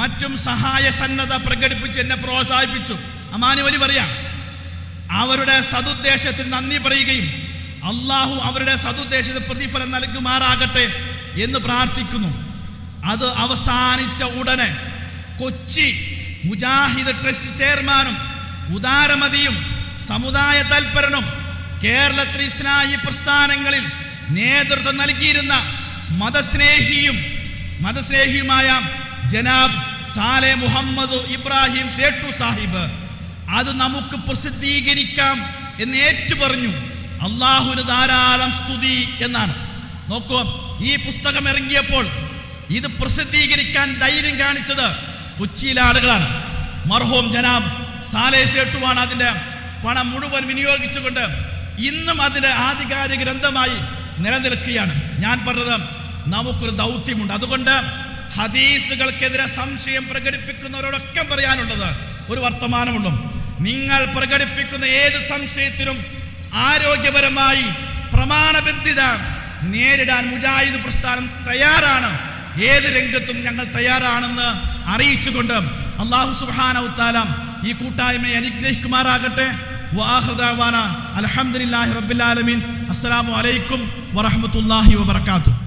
മറ്റും സഹായ സന്നദ്ധ പ്രകടിപ്പിച്ച് എന്നെ പ്രോത്സാഹിപ്പിച്ചു. അമാനി മൗലവി പറയാം, അവരുടെ സതുദ്ദേശത്തിന് നന്ദി പറയുകയും അള്ളാഹു അവരുടെ സതുദ്ദേശത്തിന് പ്രതിഫലം നൽകുമാറാകട്ടെ എന്ന് പ്രാർത്ഥിക്കുന്നു. അത് അവസാനിച്ച ഉടനെ കൊച്ചി മുജാഹിദ് ട്രസ്റ്റ് ചെയർമാനും ഉദാരമതിയും സമുദായ തൽപരനും കേരളത്തിൽ ഇസ്ലാഹി പ്രസ്ഥാനങ്ങളിൽ നേതൃത്വം നൽകിയിരുന്ന മതസ്നേഹിയുമായ ജനാബ് സാലെ മുഹമ്മദ് ഇബ്രാഹിം സേട്ടു സാഹിബ് അത് നമുക്ക് പ്രസിദ്ധീകരിക്കാം എന്ന് ഏറ്റുപറഞ്ഞു. അള്ളാഹുവിന് ധാരാളം സ്തുതി എന്നാണ്. നോക്കൂ, ഈ പുസ്തകം ഇറങ്ങിയപ്പോൾ ഇത് പ്രസിദ്ധീകരിക്കാൻ ധൈര്യം കാണിച്ചത് കൊച്ചിയിലെ ആളുകളാണ്. മർഹൂം ജനാബ് സാലെ സേട്ടുവാണ് അതിൻ്റെ പണം മുഴുവൻ വിനിയോഗിച്ചുകൊണ്ട് ഇന്നും അതിൻ്റെ ആധികാരിക ഗ്രന്ഥമായി നിലനിൽക്കുകയാണ്. ഞാൻ പറഞ്ഞത് നമുക്കൊരു ദൗത്യമുണ്ട്. അതുകൊണ്ട് ഹദീസുകൾക്കെതിരെ സംശയം പ്രകടിപ്പിക്കുന്നവരോടൊക്കെ പറയാനുള്ളത് ഒരു വർത്തമാനമുള്ളൂ. നിങ്ങൾ പ്രകടിപ്പിക്കുന്ന ഏത് സംശയത്തിനും ആരോഗ്യപരമായി പ്രമാണബന്ധിത നേരിടാൻ മുജാഹിദ് പ്രസ്ഥാനം തയ്യാറാണ്. ഏത് രംഗത്തും ഞങ്ങൾ തയ്യാറാണെന്ന് അറിയിച്ചുകൊണ്ട് അല്ലാഹു സുബ്ഹാനഹു വ തആല ഈ കൂട്ടായ്മയെ അനുഗ്രഹിക്കുമാറാകട്ടെ. വആഖിറു ദഅവാന അൽഹംദുലില്ലാഹി റബ്ബിൽ ആലമീൻ. അസ്സലാമു അലൈക്കും വറഹ്മത്തുള്ളാഹി വബറകാതുഹു.